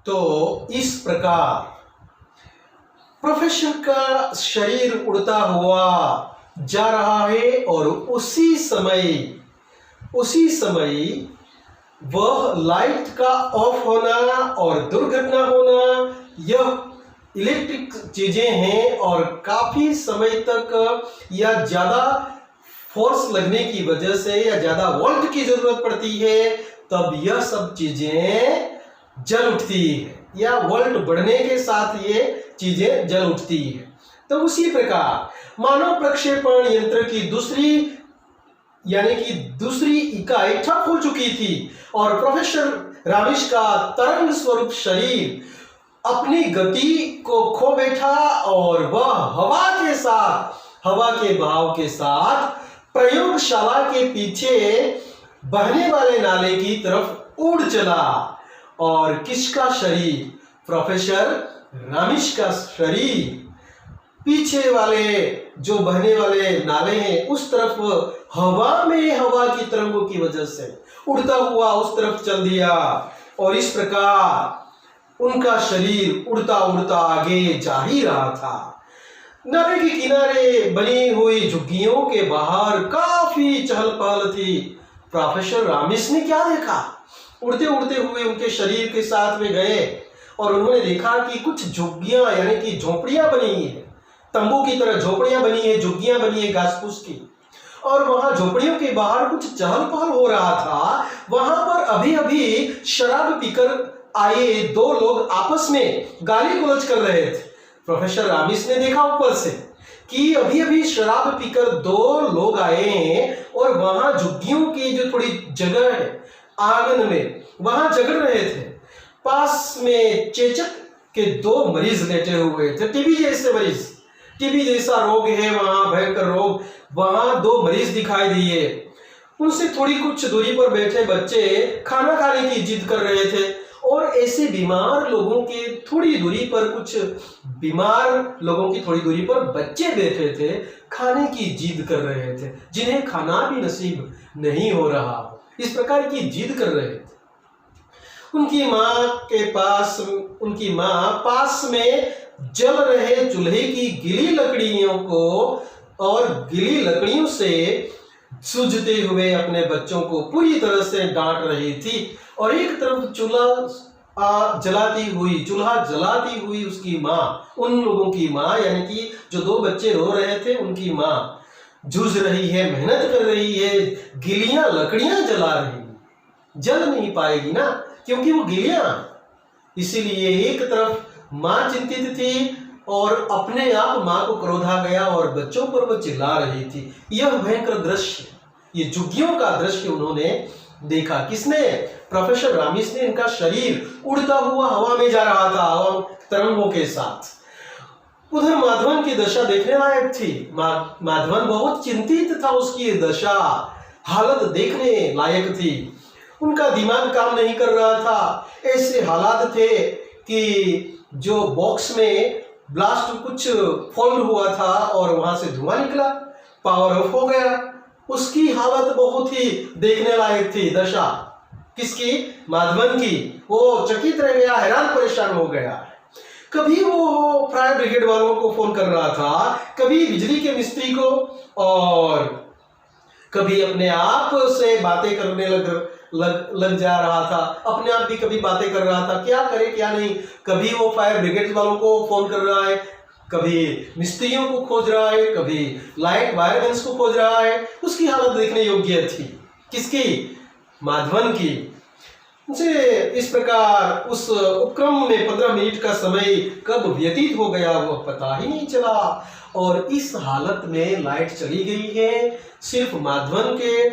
तो इस प्रकार प्रोफेसर का शरीर उड़ता हुआ जा रहा है और उसी समय वह लाइट का ऑफ होना और दुर्घटना होना, यह इलेक्ट्रिक चीजें हैं और काफी समय तक या ज्यादा फोर्स लगने की वजह से या ज्यादा वोल्ट की जरूरत पड़ती है, तब यह सब चीजें जल उठती है या वोल्ट बढ़ने के साथ ये चीजें जल उठती है। तो उसी प्रकार मानव प्रक्षेपण यंत्र की दूसरी इकाई ठप हो चुकी थी और प्रोफेसर रामिश का तरंग स्वरूप शरीर अपनी गति को खो बैठा और वह हवा के बहाव के साथ प्रयोगशाला के पीछे बहने वाले नाले की तरफ उड़ चला। और किसका शरीर? प्रोफेसर रामिश का शरीर पीछे वाले जो बहने वाले नाले हैं उस तरफ हवा की तरंगों की वजह से उड़ता हुआ उस तरफ चल दिया और इस प्रकार उनका शरीर उड़ता उड़ता आगे जा ही रहा था। नाले के किनारे बनी हुई झुग्गियों के बाहर काफी चहल पहल थी। प्रोफेसर रामिश ने क्या देखा? उड़ते उड़ते हुए उनके शरीर के साथ में गए और उन्होंने देखा कि कुछ झुग्गियां यानी कि झोपड़ियां बनी है, तंबू की तरह झोपड़ियां बनी है, झुग्गियां बनी है घास फूस की, और वहां झोपड़ियों के बाहर कुछ चहल पहल हो रहा था। वहां पर अभी अभी शराब पीकर आए दो लोग आपस में गाली गलौज कर रहे थे। प्रोफेसर रामिश ने देखा ऊपर से कि अभी अभी शराब पीकर दो लोग आए हैं और वहां झुग्गियों की जो थोड़ी जगह है आंगन में वहां झगड़ रहे थे। पास में चेचक के दो मरीज लेटे हुए थे, टीबी जैसा रोग है वहां, भयंकर रोग। वहां दो मरीज दिखाई दिए। उनसे थोड़ी कुछ दूरी पर बैठे बच्चे खाना खाने की जिद कर रहे थे और ऐसे बीमार लोगों के थोड़ी दूरी पर बच्चे बैठे थे, खाने की जिद कर रहे थे, जिन्हें खाना भी नसीब नहीं हो रहा, इस प्रकार की जिद कर रहे थे। उनकी माँ पास में जल रहे चूल्हे की गिली लकड़ियों से सूझते हुए अपने बच्चों को पूरी तरह से डांट रही थी और एक तरफ चूल्हा जलाती हुई उसकी माँ, उन लोगों की माँ यानी कि जो दो बच्चे रो रहे थे उनकी माँ जूझ रही है, मेहनत कर रही है, गिलियां लकड़ियां जला रही है। जल नहीं पाएगी ना क्योंकि वो गिलियां। इसीलिए एक तरफ माँ चिंतित थी और अपने आप माँ को क्रोध आ गया और बच्चों पर वो चिल्ला रही थी। यह भयंकर दृश्य, ये झुग्गियों का दृश्य उन्होंने देखा। किसने? प्रोफेसर रामिश ने। इनका शरीर उड़ता हुआ हवा में जा रहा था, हवा तरंगों के साथ। उधर माधवन की दशा देखने लायक थी। माधवन बहुत चिंतित था, उसकी दशा हालत देखने लायक थी। उनका दिमाग काम नहीं कर रहा था। ऐसे हालात थे कि जो बॉक्स में ब्लास्ट कुछ फोल्ड हुआ था और वहां से धुआं निकला, पावर ऑफ हो गया। उसकी हालत बहुत ही देखने लायक थी। दशा किसकी? माधवन की। वो चकित रह गया, हैरान परेशान हो गया। कभी वो फायर ब्रिगेड वालों को फोन कर रहा था, कभी बिजली के मिस्त्री को, और कभी अपने आप से बातें करने लग जा रहा था। अपने आप भी कभी बातें कर रहा था, क्या करे क्या नहीं। कभी वो फायर ब्रिगेड वालों को फोन कर रहा है, कभी मिस्त्रियों को खोज रहा है, कभी लाइट वायरमैन्स को खोज रहा है। उसकी हालत देखने योग्य थी। किसकी? माधवन की। उसे इस प्रकार उस उपक्रम में 15 मिनट का समय कब व्यतीत हो गया वो पता ही नहीं चला। और इस हालत में लाइट चली गई है। सिर्फ माधवन के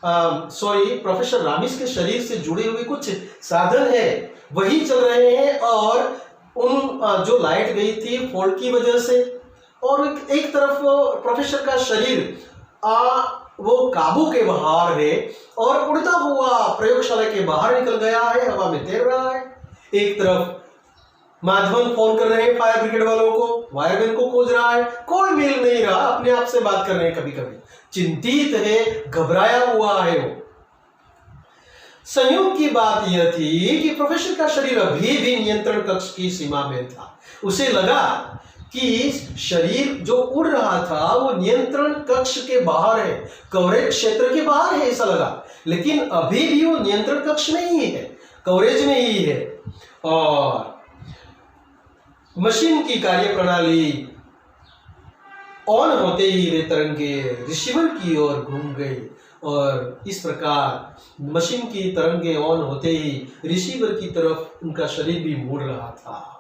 प्रोफेसर रामिश के शरीर से जुड़े हुए कुछ साधन है वही चल रहे हैं और उन जो लाइट गई थी फॉल्ट की वजह से, और एक तरफ प्रोफेसर का शरीर वो काबू के बाहर है और उड़ता हुआ प्रयोगशाला के बाहर निकल गया है, हवा में तैर रहा है। एक तरफ माधवन फोन कर रहे हैं फायर ब्रिगेड वालों को, वायरमैन को खोज रहा है, कोई मिल नहीं रहा, अपने आप से बात कर रहे हैं, कभी कभी चिंतित है, घबराया हुआ है वो। संयोग की बात यह थी कि प्रोफेसर का शरीर अभी भी नियंत्रण कक्ष की सीमा में था। उसे लगा कि शरीर जो उड़ रहा था वो नियंत्रण कक्ष के बाहर है, कवरेज क्षेत्र के बाहर है ऐसा लगा, लेकिन अभी भी वो नियंत्रण कक्ष में ही है, कवरेज में ही है। और मशीन की कार्यप्रणाली ऑन होते ही वे तरंगे रिसीवर की ओर घूम गई और इस प्रकार मशीन की तरंगे ऑन होते ही रिसीवर की तरफ उनका शरीर भी मुड़ रहा था।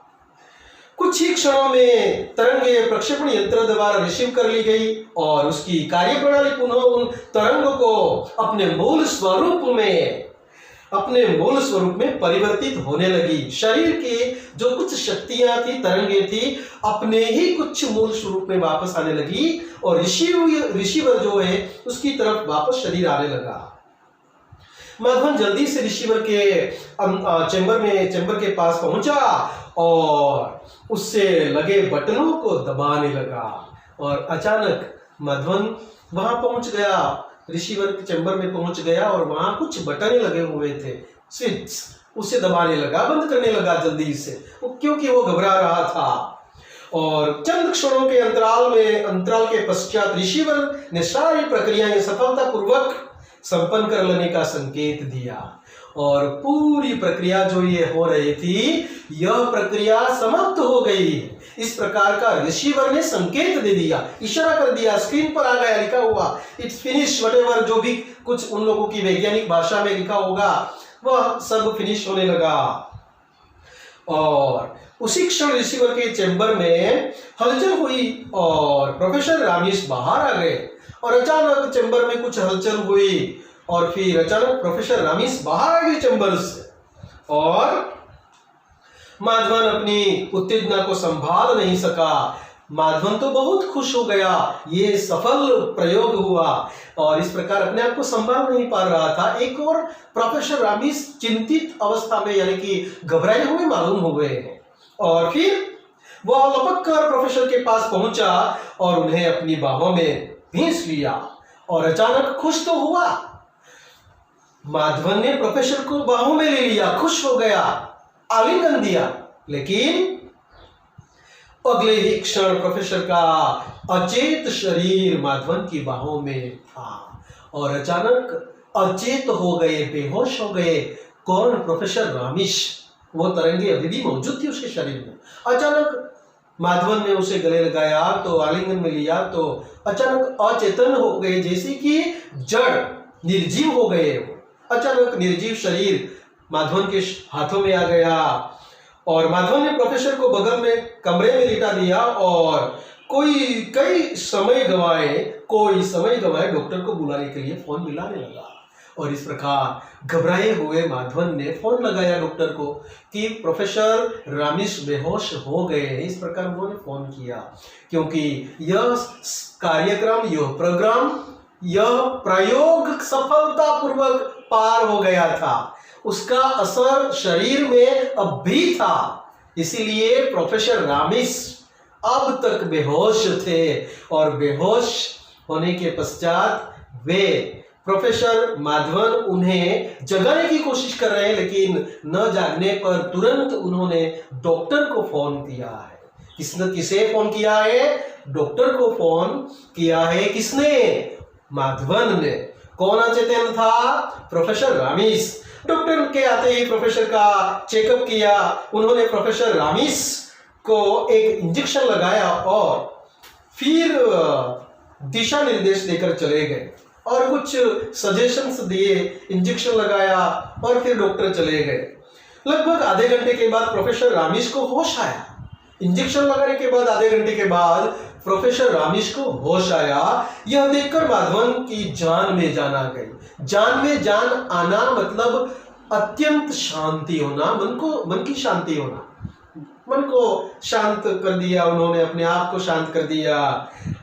कुछ ही क्षणों में तरंगे प्रक्षेपण यंत्र द्वारा रिसीव कर ली गई और उसकी कार्यप्रणाली पुनः उन तरंगों को अपने मूल स्वरूप में परिवर्तित होने लगी। शरीर के जो कुछ शक्तियां थी, तरंगे थी, अपने ही कुछ मूल स्वरूप में वापस आने लगी और रिसीवर जो है उसकी तरफ वापस शरीर आने लगा। माधवन जल्दी से रिसीवर के चेंबर के पास पहुंचा और उससे लगे बटनों को दबाने लगा और अचानक माधवन वहां पहुंच गया, रिसीवर के चेंबर में पहुंच गया और वहां कुछ बटन लगे हुए थे, स्विच, उसे दबाने लगा, बंद करने लगा जल्दी से, क्योंकि वो घबरा रहा था। और चंद क्षणों के अंतराल के पश्चात रिसीवर ने सारी प्रक्रियाएं सफलतापूर्वक संपन्न कर लेने का संकेत दिया और पूरी प्रक्रिया जो ये हो रही थी, यह प्रक्रिया समाप्त हो गई। इस प्रकार का रिसीवर ने संकेत दे दिया, इशारा कर दिया, स्क्रीन पर आ गया, लिखा हुआ इट्स फिनिश, व्हाटएवर जो भी कुछ उन लोगों की वैज्ञानिक भाषा में लिखा होगा वह सब फिनिश होने लगा। और उसी क्षण रिसीवर के चेंबर में हलचल हुई और प्रोफेसर रामिस बाहर आ गए और अचानक चेंबर में कुछ हलचल हुई और फिर अचानक प्रोफेसर रामिस बाहर आ गए चेंबर से और माधवन अपनी उत्तेजना को संभाल नहीं सका। माधवन तो बहुत खुश हो गया, ये सफल प्रयोग हुआ और इस प्रकार अपने आप को संभाल नहीं पा रहा था। एक और प्रोफेसर रामिस चिंतित अवस्था में यानी कि घबराए हुए मालूम हो गए हैं और फिर वह लपक कर प्रोफेसर के पास पहुंचा और उन्हें अपनी बाहों में भींस लिया और अचानक खुश तो हुआ। माधवन ने प्रोफेसर को बाहों में ले लिया, खुश हो गया, आलिंगन दिया, लेकिन अगले ही क्षण प्रोफेसर का अचेत शरीर माधवन की बाहों में था और अचानक अचेत हो गए, बेहोश हो गए। कौन? प्रोफेसर रामिस। वो तरंगे अभी भी मौजूद थी उसके शरीर में। अचानक माधवन ने उसे गले लगाया तो आलिंगन में लिया तो अचानक अचेतन हो गए, जैसे कि जड़ निर्जीव हो गए। अचानक निर्जीव शरीर माधवन के हाथों में आ गया और माधवन ने प्रोफेसर को बगल में कमरे में लिटा दिया और कोई समय गवाए डॉक्टर को बुलाने के लिए फोन मिलाने लगा। और इस प्रकार घबराए हुए माधवन ने फोन लगाया डॉक्टर को कि प्रोफेसर रामिस बेहोश हो गए हैं। इस प्रकार उन्होंने फोन किया क्योंकि यह कार्यक्रम, यह प्रयोग सफलतापूर्वक पार हो गया था, उसका असर शरीर में अब भी था। इसीलिए प्रोफेसर रामिस अब तक बेहोश थे और बेहोश होने के पश्चात वे प्रोफेसर माधवन उन्हें जगाने की कोशिश कर रहे हैं, लेकिन न जागने पर तुरंत उन्होंने डॉक्टर को फोन किया है। किसे फोन किया है? डॉक्टर को फोन किया है। किसने? माधवन ने। कौन अचेतन था? प्रोफेसर रामिस। डॉक्टर के आते ही प्रोफेसर का चेकअप किया, उन्होंने प्रोफेसर रामिस को एक इंजेक्शन लगाया और फिर दिशा निर्देश देकर चले गए और कुछ सजेशंस दिए, इंजेक्शन लगाया और फिर डॉक्टर चले गए। लगभग आधे घंटे के बाद प्रोफेसर रामिस को होश आया। इंजेक्शन लगाने के बाद आधे घंटे के बाद प्रोफेसर रामिस को होश आया। यह देखकर माधवन की जान में जान आ गई। जान में जान आना मतलब अत्यंत शांति होना, मन की शांति होना। मन को शांत कर दिया उन्होंने, अपने आप को शांत कर दिया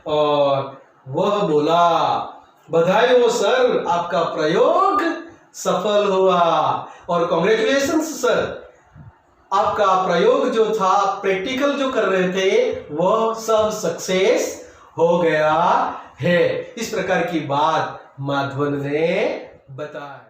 और वह बोला, बधाई हो सर, आपका प्रयोग सफल हुआ और कांग्रेचुलेशंस सर, आपका प्रयोग जो था, प्रैक्टिकल जो कर रहे थे, वह सब सक्सेस हो गया है। इस प्रकार की बात माधवन ने बताया।